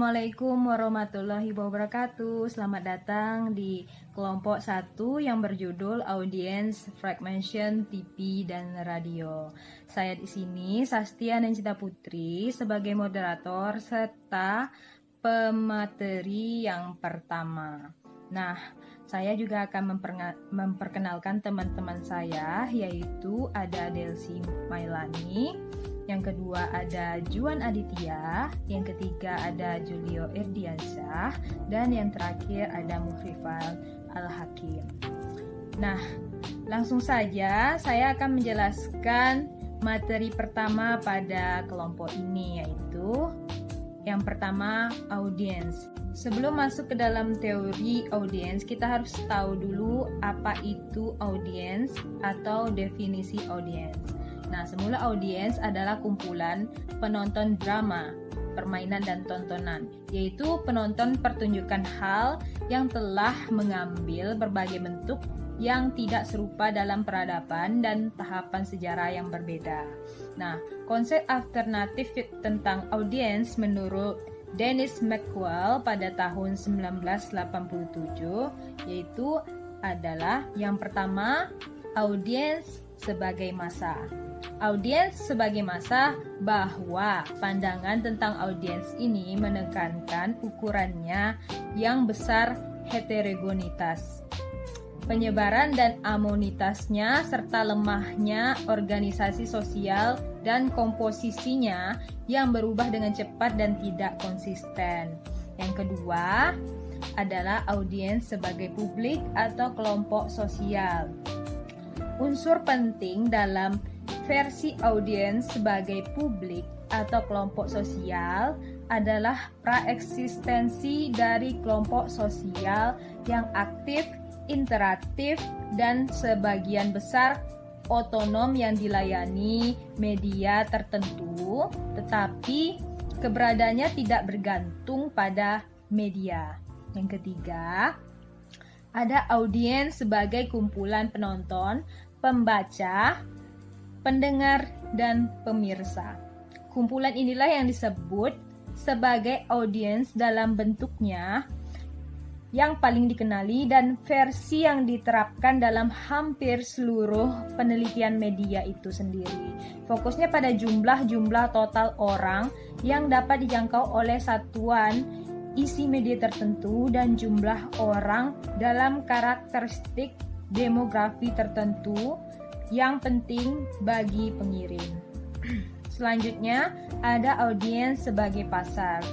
Assalamualaikum warahmatullahi wabarakatuh. Selamat datang di kelompok 1 yang berjudul Audience Fragmentation TV dan Radio. Saya di sini Sastia Nencita Putri sebagai moderator serta pemateri yang pertama. Nah, saya juga akan memperkenalkan teman-teman saya, yaitu ada Delsi Mailani, yang kedua ada Juan Aditya, yang ketiga ada Julio Erdiansyah, dan yang terakhir ada Muhrifal Al-Hakim. Nah, langsung saja saya akan menjelaskan materi pertama pada kelompok ini, yaitu yang pertama, audience. Sebelum masuk ke dalam teori audience, kita harus tahu dulu apa itu audience atau definisi audience. Nah, semula audiens adalah kumpulan penonton drama, permainan dan tontonan, yaitu penonton pertunjukan hal yang telah mengambil berbagai bentuk yang tidak serupa dalam peradaban dan tahapan sejarah yang berbeda. Nah, konsep alternatif tentang audiens menurut Dennis McQuell pada tahun 1987 yaitu adalah yang pertama, audiens sebagai massa. Audiens sebagai massa bahwa pandangan tentang audiens ini menekankan ukurannya yang besar heterogenitas, penyebaran dan amonitasnya, serta lemahnya organisasi sosial dan komposisinya yang berubah dengan cepat dan tidak konsisten. Yang kedua adalah audiens sebagai publik atau kelompok sosial. Unsur penting dalam versi audiens sebagai publik atau kelompok sosial adalah praeksistensi dari kelompok sosial yang aktif, interaktif, dan sebagian besar otonom yang dilayani media tertentu, tetapi keberadaannya tidak bergantung pada media. Yang ketiga, ada audiens sebagai kumpulan penonton, pembaca, pendengar, dan pemirsa. Kumpulan inilah yang disebut sebagai audiens dalam bentuknya yang paling dikenali dan versi yang diterapkan dalam hampir seluruh penelitian media itu sendiri. Fokusnya pada jumlah total orang yang dapat dijangkau oleh satuan isi media tertentu dan jumlah orang dalam karakteristik demografi tertentu yang penting bagi pengirim. Selanjutnya, ada audiens sebagai pasar.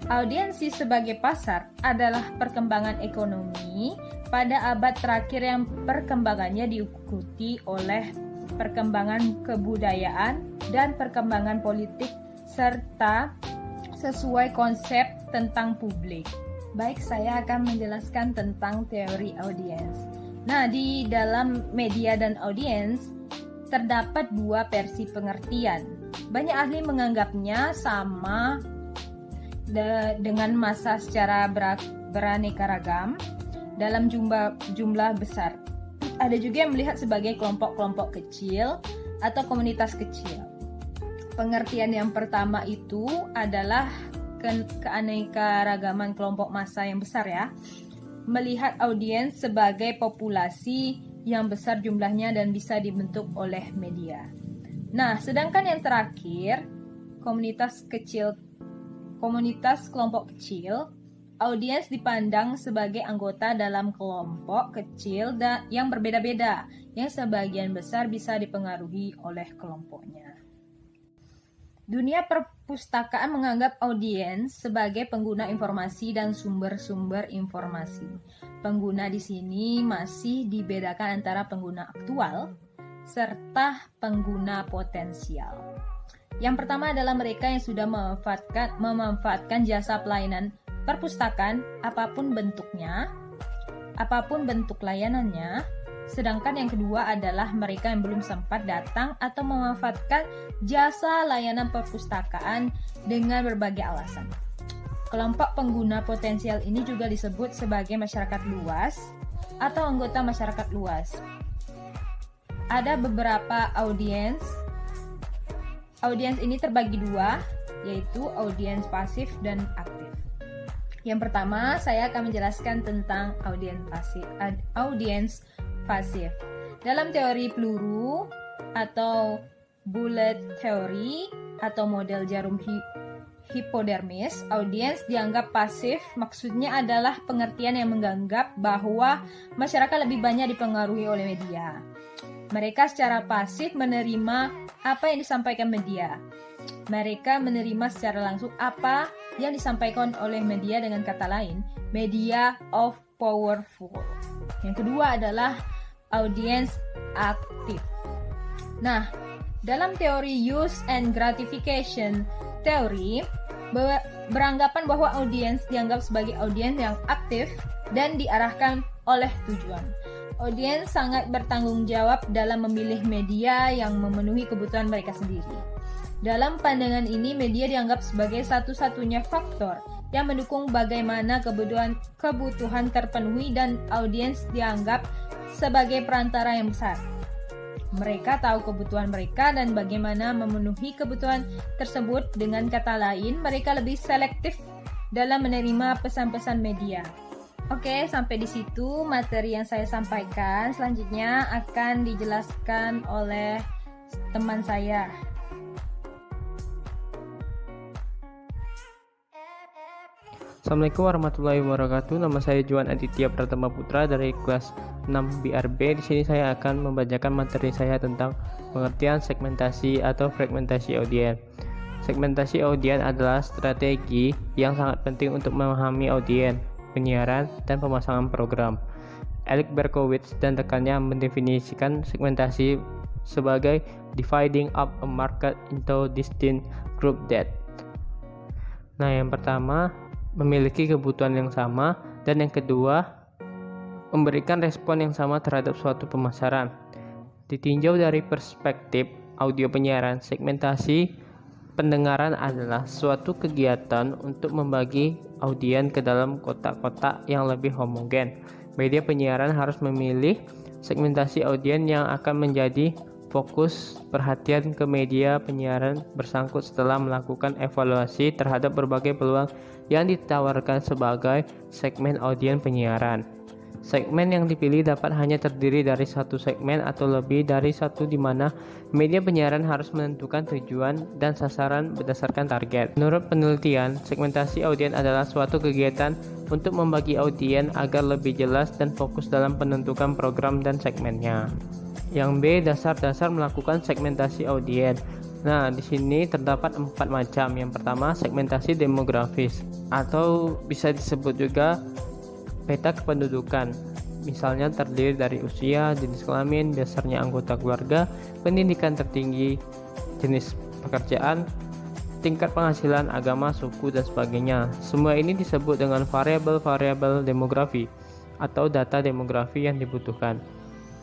Audiensi sebagai pasar adalah perkembangan ekonomi pada abad terakhir yang perkembangannya diikuti oleh perkembangan kebudayaan dan perkembangan politik serta sesuai konsep tentang publik. Baik, saya akan menjelaskan tentang teori audiens. Nah, di dalam media dan audiens terdapat dua versi pengertian. Banyak ahli menganggapnya sama dengan massa secara beraneka ragam dalam jumlah besar. Ada juga yang melihat sebagai kelompok-kelompok kecil atau komunitas kecil. Pengertian yang pertama itu adalah keanekaragaman kelompok massa yang besar ya. Melihat audiens sebagai populasi yang besar jumlahnya dan bisa dibentuk oleh media. Nah, sedangkan yang terakhir, komunitas kelompok kecil, audiens dipandang sebagai anggota dalam kelompok kecil yang berbeda-beda, yang sebagian besar bisa dipengaruhi oleh kelompoknya. Dunia perpustakaan menganggap audiens sebagai pengguna informasi dan sumber-sumber informasi. Pengguna di sini masih dibedakan antara pengguna aktual serta pengguna potensial. Yang pertama adalah mereka yang sudah memanfaatkan jasa pelayanan perpustakaan apapun bentuknya, apapun bentuk layanannya. Sedangkan yang kedua adalah mereka yang belum sempat datang atau memanfaatkan jasa layanan perpustakaan dengan berbagai alasan. Kelompok pengguna potensial ini juga disebut sebagai masyarakat luas atau anggota masyarakat luas. Ada beberapa audiens. Audiens ini terbagi dua, yaitu audiens pasif dan aktif. Yang pertama, saya akan menjelaskan tentang audiens pasif. Dalam teori peluru atau bullet theory atau model jarum hipodermis, audiens dianggap pasif. Maksudnya adalah pengertian yang menganggap bahwa masyarakat lebih banyak dipengaruhi oleh media. Mereka secara pasif menerima apa yang disampaikan media. Mereka menerima secara langsung apa yang disampaikan oleh media, dengan kata lain, media of powerful. Yang kedua adalah audience aktif. Nah, dalam teori use and gratification teori, beranggapan bahwa audiens dianggap sebagai audiens yang aktif dan diarahkan oleh tujuan. Audiens sangat bertanggung jawab dalam memilih media yang memenuhi kebutuhan mereka sendiri. Dalam pandangan ini, media dianggap sebagai satu-satunya faktor yang mendukung bagaimana kebutuhan terpenuhi, dan audiens dianggap sebagai perantara yang besar. Mereka tahu kebutuhan mereka dan bagaimana memenuhi kebutuhan tersebut. Dengan kata lain, mereka lebih selektif dalam menerima pesan-pesan media. Oke, sampai di situ materi yang saya sampaikan. Selanjutnya akan dijelaskan oleh teman saya. Assalamualaikum warahmatullahi wabarakatuh. Nama saya Juan Aditya Pratama Putra dari kelas 6 BRB. Di sini saya akan membacakan materi saya tentang pengertian segmentasi atau fragmentasi audien. Segmentasi audien adalah strategi yang sangat penting untuk memahami audien, penyiaran, dan pemasangan program. Eric Berkowitz dan rekannya mendefinisikan segmentasi sebagai dividing up a market into distinct group that. Nah, yang pertama, memiliki kebutuhan yang sama, dan yang kedua, memberikan respon yang sama terhadap suatu pemasaran. Ditinjau dari perspektif audio penyiaran, segmentasi pendengaran adalah suatu kegiatan untuk membagi audien ke dalam kotak-kotak yang lebih homogen. Media penyiaran harus memilih segmentasi audien yang akan menjadi fokus perhatian ke media penyiaran bersangkut setelah melakukan evaluasi terhadap berbagai peluang yang ditawarkan sebagai segmen audien penyiaran. Segmen yang dipilih dapat hanya terdiri dari satu segmen atau lebih dari satu, di mana media penyiaran harus menentukan tujuan dan sasaran berdasarkan target. Menurut penelitian, segmentasi audien adalah suatu kegiatan untuk membagi audien agar lebih jelas dan fokus dalam penentukan program dan segmennya. Yang B, dasar-dasar melakukan segmentasi audien. Nah, di sini terdapat 4 macam. Yang pertama, segmentasi demografis, atau bisa disebut juga peta kependudukan. Misalnya terdiri dari usia, jenis kelamin, dasarnya anggota keluarga, pendidikan tertinggi, jenis pekerjaan, tingkat penghasilan, agama, suku, dan sebagainya. Semua ini disebut dengan variabel-variabel demografi atau data demografi yang dibutuhkan.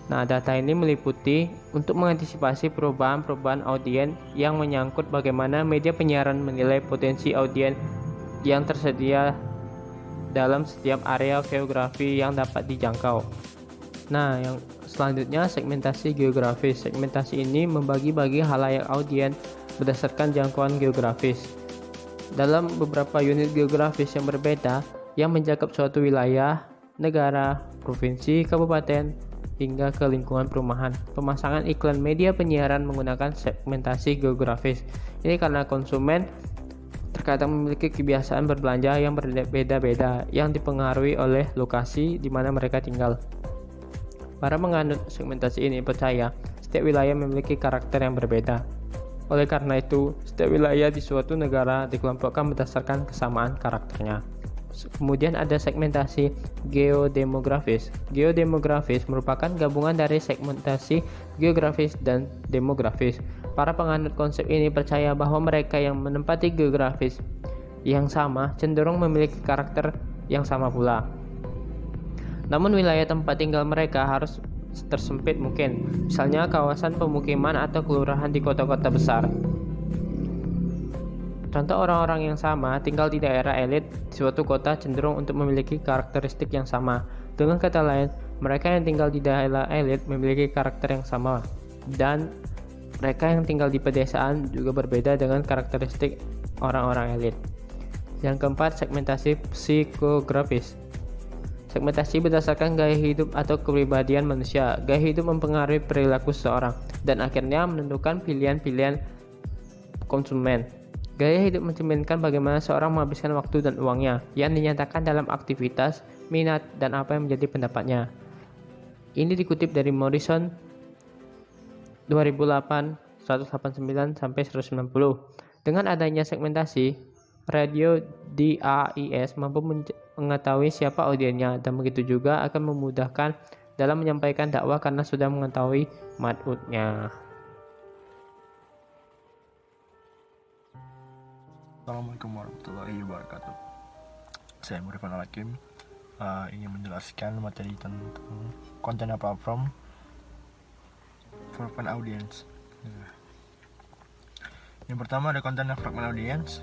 Nah, data ini meliputi untuk mengantisipasi perubahan-perubahan audien yang menyangkut bagaimana media penyiaran menilai potensi audien yang tersedia dalam setiap area geografi yang dapat dijangkau. Nah, yang selanjutnya segmentasi geografis. Segmentasi ini membagi-bagi halayak audien berdasarkan jangkauan geografis. Dalam beberapa unit geografis yang berbeda yang mencakup suatu wilayah, negara, provinsi, kabupaten, hingga ke lingkungan perumahan. Pemasangan iklan media penyiaran menggunakan segmentasi geografis. Ini karena konsumen terkadang memiliki kebiasaan berbelanja yang berbeda-beda yang dipengaruhi oleh lokasi di mana mereka tinggal. Para penganut segmentasi ini percaya setiap wilayah memiliki karakter yang berbeda. Oleh karena itu, setiap wilayah di suatu negara dikelompokkan berdasarkan kesamaan karakternya. Kemudian ada segmentasi geodemografis. Geodemografis merupakan gabungan dari segmentasi geografis dan demografis. Para penganut konsep ini percaya bahwa mereka yang menempati geografis yang sama cenderung memiliki karakter yang sama pula. Namun wilayah tempat tinggal mereka harus tersempit mungkin, misalnya kawasan pemukiman atau kelurahan di kota-kota besar. Contoh orang-orang yang sama tinggal di daerah elit di suatu kota cenderung untuk memiliki karakteristik yang sama. Dengan kata lain, mereka yang tinggal di daerah elit memiliki karakter yang sama, dan mereka yang tinggal di pedesaan juga berbeda dengan karakteristik orang-orang elit. Yang keempat, segmentasi psikografis. Segmentasi berdasarkan gaya hidup atau kepribadian manusia. Gaya hidup mempengaruhi perilaku seseorang dan akhirnya menentukan pilihan-pilihan konsumen. Gaya hidup mencerminkan bagaimana seorang menghabiskan waktu dan uangnya, yang dinyatakan dalam aktivitas, minat, dan apa yang menjadi pendapatnya. Ini dikutip dari Morrison 2008, 189-190. Dengan adanya segmentasi, radio DAIS mampu mengetahui siapa audiennya, dan begitu juga akan memudahkan dalam menyampaikan dakwah karena sudah mengetahui mad'udnya. Assalamualaikum warahmatullahi wabarakatuh. Saya Murifan Al-Hakim, ingin menjelaskan materi tentang konten platform fragment audience. Yang pertama ada konten fragment audience.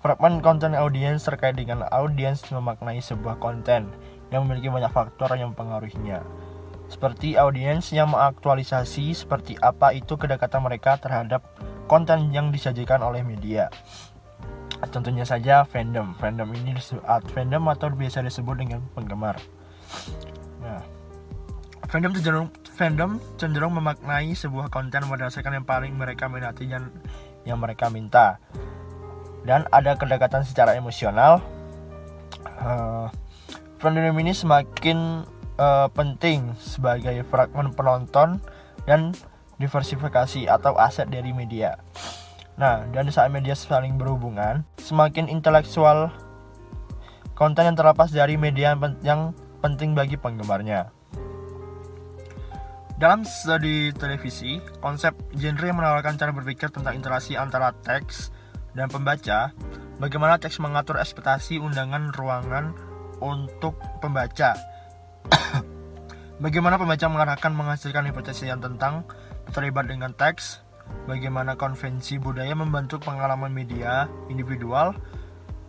Fragment konten audience terkait dengan audiens memaknai sebuah konten yang memiliki banyak faktor yang mempengaruhinya. Seperti audiens yang mengaktualisasi seperti apa itu kedekatan mereka terhadap konten yang disajikan oleh media. Contohnya saja fandom. Fandom ini fandom atau biasa disebut dengan penggemar. Nah, fandom cenderung memaknai sebuah konten berdasarkan yang paling mereka minati dan yang mereka minta. Dan ada kedekatan secara emosional. Fandom ini semakin penting sebagai fragmen penonton dan diversifikasi atau aset dari media. Nah, dan saat media saling berhubungan, semakin intelektual konten yang terlepas dari media yang penting bagi penggemarnya. Dalam studi televisi, konsep genre menawarkan cara berpikir tentang interaksi antara teks dan pembaca, bagaimana teks mengatur ekspektasi undangan ruangan untuk pembaca, bagaimana pembaca mengarahkan menghasilkan hipotesis yang tentang terlibat dengan teks, bagaimana konvensi budaya membentuk pengalaman media individual,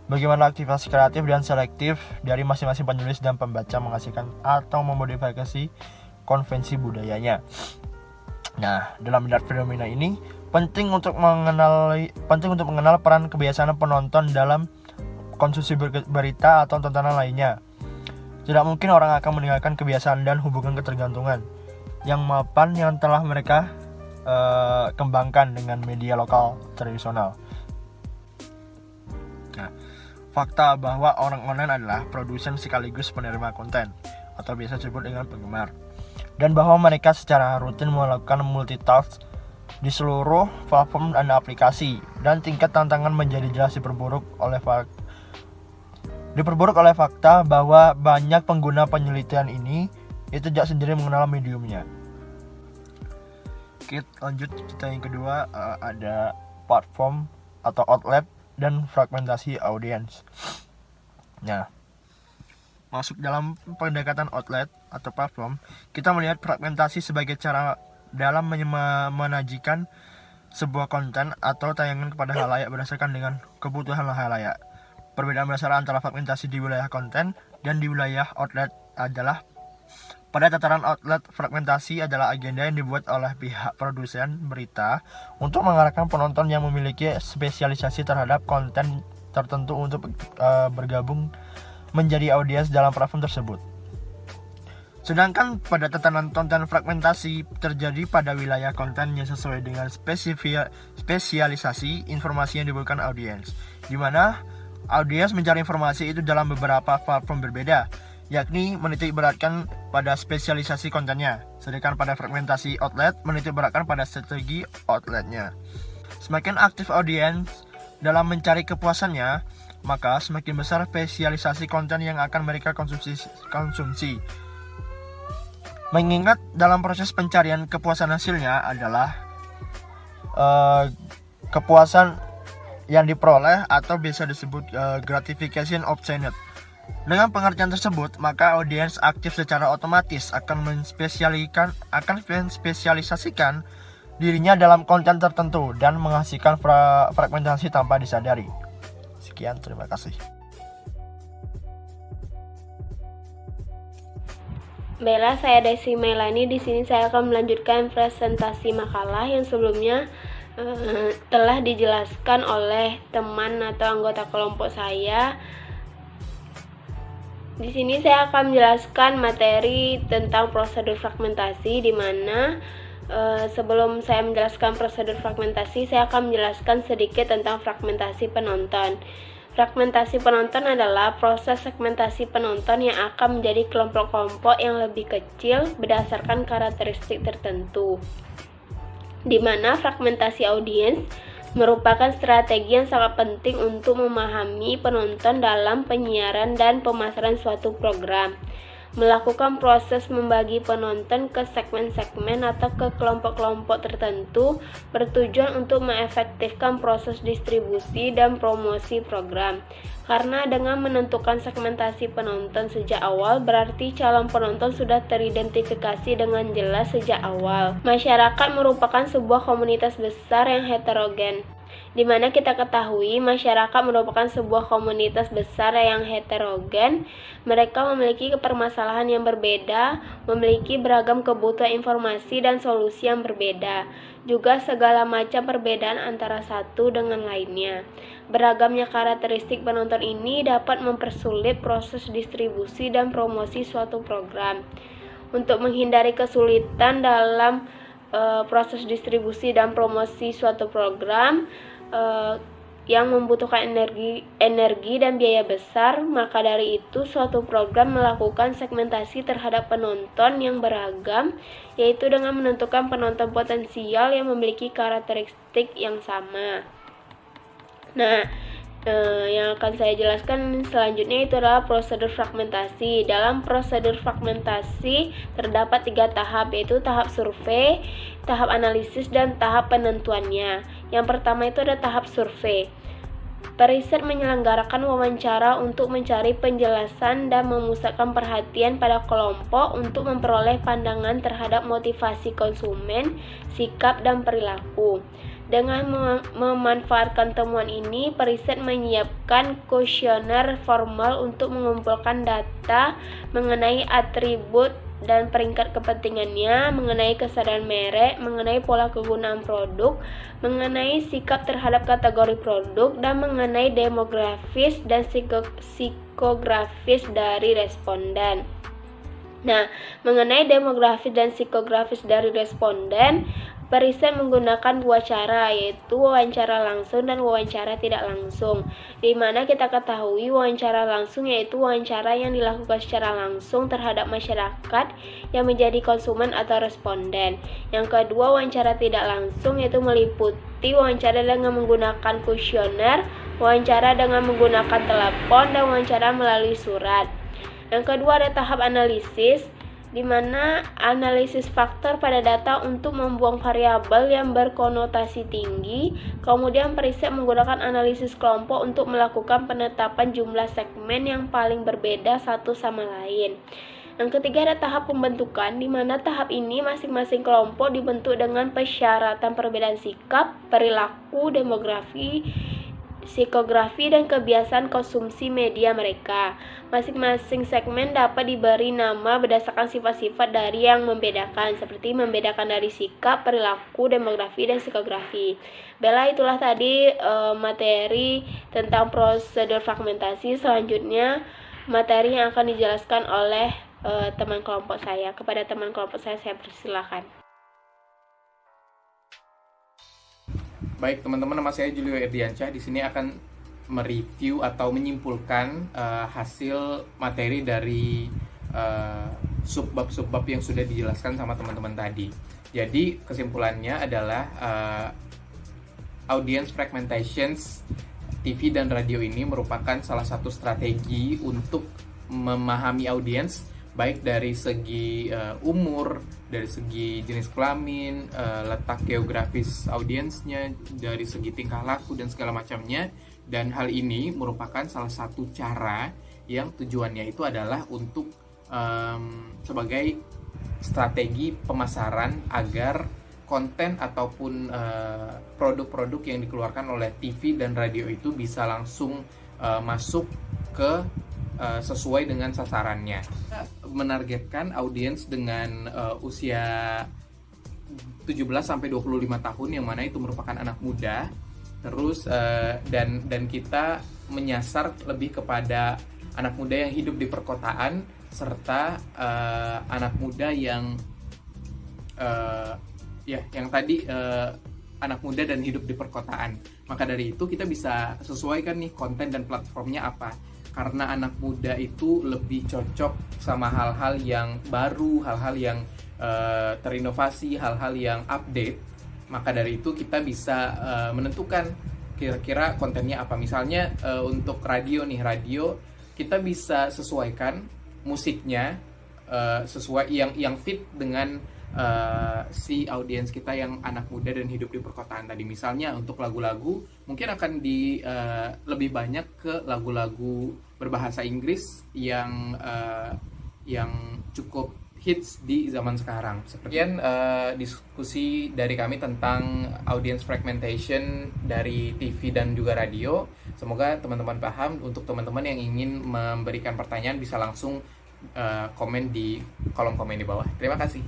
bagaimana aktivitas kreatif dan selektif dari masing-masing penulis dan pembaca menghasilkan atau memodifikasi konvensi budayanya. Nah, dalam melihat fenomena ini, penting untuk mengenal peran kebiasaan penonton dalam konsumsi berita atau tontonan lainnya. Tidak mungkin orang akan meninggalkan kebiasaan dan hubungan ketergantungan yang mapan yang telah mereka kembangkan dengan media lokal tradisional. Nah, fakta bahwa orang online adalah produsen sekaligus penerima konten atau biasa disebut dengan penggemar, dan bahwa mereka secara rutin melakukan multitask di seluruh platform dan aplikasi, dan tingkat tantangan menjadi jelas diperburuk oleh fakta bahwa banyak pengguna penelitian ini itu tidak sendiri mengenal mediumnya. Lanjut kita yang kedua, ada platform atau outlet dan fragmentasi audiens. Nah, masuk dalam pendekatan outlet atau platform, kita melihat fragmentasi sebagai cara dalam menajikan sebuah konten atau tayangan kepada halayak berdasarkan dengan kebutuhan halayak. Perbedaan besar antara fragmentasi di wilayah konten dan di wilayah outlet adalah pada tataran outlet, fragmentasi adalah agenda yang dibuat oleh pihak produsen berita untuk mengarahkan penonton yang memiliki spesialisasi terhadap konten tertentu untuk bergabung menjadi audiens dalam platform tersebut. Sedangkan pada tatanan konten fragmentasi terjadi pada wilayah konten yang sesuai dengan spesialisasi informasi yang dibutuhkan audiens, di mana audiens mencari informasi itu dalam beberapa platform berbeda, yakni menitik beratkan pada spesialisasi kontennya, sedangkan pada fragmentasi outlet menitik beratkan pada strategi outletnya. Semakin aktif audiens dalam mencari kepuasannya, maka semakin besar spesialisasi konten yang akan mereka konsumsi. Mengingat dalam proses pencarian kepuasan hasilnya adalah kepuasan yang diperoleh atau bisa disebut gratification obtained. Dengan pengertian tersebut, maka audiens aktif secara otomatis akan menspesialisasikan dirinya dalam konten tertentu dan menghasilkan fragmentasi tanpa disadari. Sekian, terima kasih. Baiklah, saya Desi Mailani. Di sini saya akan melanjutkan presentasi makalah yang sebelumnya telah dijelaskan oleh teman atau anggota kelompok saya. Di sini saya akan menjelaskan materi tentang prosedur fragmentasi, di mana sebelum saya menjelaskan prosedur fragmentasi, saya akan menjelaskan sedikit tentang fragmentasi penonton. Fragmentasi penonton adalah proses segmentasi penonton yang akan menjadi kelompok-kelompok yang lebih kecil berdasarkan karakteristik tertentu, di mana fragmentasi audiens merupakan strategi yang sangat penting untuk memahami penonton dalam penyiaran dan pemasaran suatu program. Melakukan proses membagi penonton ke segmen-segmen atau ke kelompok-kelompok tertentu bertujuan untuk mengefektifkan proses distribusi dan promosi program. Karena dengan menentukan segmentasi penonton sejak awal, berarti calon penonton sudah teridentifikasi dengan jelas sejak awal. Masyarakat merupakan sebuah komunitas besar yang heterogen, di mana kita ketahui masyarakat merupakan sebuah komunitas besar yang heterogen. Mereka memiliki permasalahan yang berbeda, memiliki beragam kebutuhan informasi dan solusi yang berbeda, juga segala macam perbedaan antara satu dengan lainnya. Beragamnya karakteristik penonton ini dapat mempersulit proses distribusi dan promosi suatu program. Untuk menghindari kesulitan dalam proses distribusi dan promosi suatu program yang membutuhkan energi dan biaya besar, maka dari itu suatu program melakukan segmentasi terhadap penonton yang beragam, yaitu dengan menentukan penonton potensial yang memiliki karakteristik yang sama. Nah, yang akan saya jelaskan selanjutnya itu adalah prosedur fragmentasi. Dalam prosedur fragmentasi terdapat 3 tahap, yaitu tahap survei, tahap analisis, dan tahap penentuannya. Yang pertama itu ada tahap survei. Periset menyelenggarakan wawancara untuk mencari penjelasan dan memusatkan perhatian pada kelompok untuk memperoleh pandangan terhadap motivasi konsumen, sikap, dan perilaku. Dengan memanfaatkan temuan ini, periset menyiapkan kuesioner formal untuk mengumpulkan data mengenai atribut dan peringkat kepentingannya, mengenai kesadaran merek, mengenai pola kegunaan produk, mengenai sikap terhadap kategori produk, dan mengenai demografis dan psikografis dari responden. Nah, mengenai demografis dan psikografis dari responden, periset menggunakan 2 cara, yaitu wawancara langsung dan wawancara tidak langsung. Di mana kita ketahui wawancara langsung yaitu wawancara yang dilakukan secara langsung terhadap masyarakat yang menjadi konsumen atau responden. Yang kedua, wawancara tidak langsung yaitu meliputi wawancara dengan menggunakan kuesioner, wawancara dengan menggunakan telepon, dan wawancara melalui surat. Yang kedua ada tahap analisis, di mana analisis faktor pada data untuk membuang variabel yang berkonotasi tinggi. Kemudian periset menggunakan analisis kelompok untuk melakukan penetapan jumlah segmen yang paling berbeda satu sama lain. Yang ketiga ada tahap pembentukan, di mana tahap ini masing-masing kelompok dibentuk dengan persyaratan perbedaan sikap, perilaku, demografi, psikografi, dan kebiasaan konsumsi media mereka. Masing-masing segmen dapat diberi nama berdasarkan sifat-sifat dari yang membedakan, seperti membedakan dari sikap, perilaku, demografi, dan psikografi. Bella, itulah tadi materi tentang prosedur fragmentasi. Selanjutnya materi yang akan dijelaskan oleh teman kelompok saya. Kepada teman kelompok saya persilakan. Baik teman-teman, nama saya Julio Erdiansyah. Di sini akan mereview atau menyimpulkan hasil materi dari subbab-subbab yang sudah dijelaskan sama teman-teman tadi. Jadi kesimpulannya adalah audience fragmentations TV dan radio ini merupakan salah satu strategi untuk memahami audiens, baik dari segi umur, dari segi jenis kelamin, letak geografis audiensnya, dari segi tingkah laku dan segala macamnya. Dan hal ini merupakan salah satu cara yang tujuannya itu adalah untuk sebagai strategi pemasaran agar konten ataupun produk-produk yang dikeluarkan oleh TV dan radio itu bisa langsung masuk ke sesuai dengan sasarannya. Menargetkan audiens dengan usia 17 sampai 25 tahun, yang mana itu merupakan anak muda. Terus dan kita menyasar lebih kepada anak muda yang hidup di perkotaan, serta anak muda yang yang tadi anak muda dan hidup di perkotaan. Maka dari itu kita bisa sesuaikan nih konten dan platformnya apa. Karena anak muda itu lebih cocok sama hal-hal yang baru, hal-hal yang terinovasi, hal-hal yang update. Maka dari itu kita bisa menentukan kira-kira kontennya apa. Misalnya untuk radio kita bisa sesuaikan musiknya sesuai yang fit dengan si audiens kita yang anak muda dan hidup di perkotaan tadi. Misalnya untuk lagu-lagu mungkin akan lebih banyak ke lagu-lagu berbahasa Inggris yang cukup hits di zaman sekarang. Sekian diskusi dari kami tentang audience fragmentation dari TV dan juga radio. Semoga teman-teman paham. Untuk teman-teman yang ingin memberikan pertanyaan bisa langsung komen di kolom komen di bawah. Terima kasih.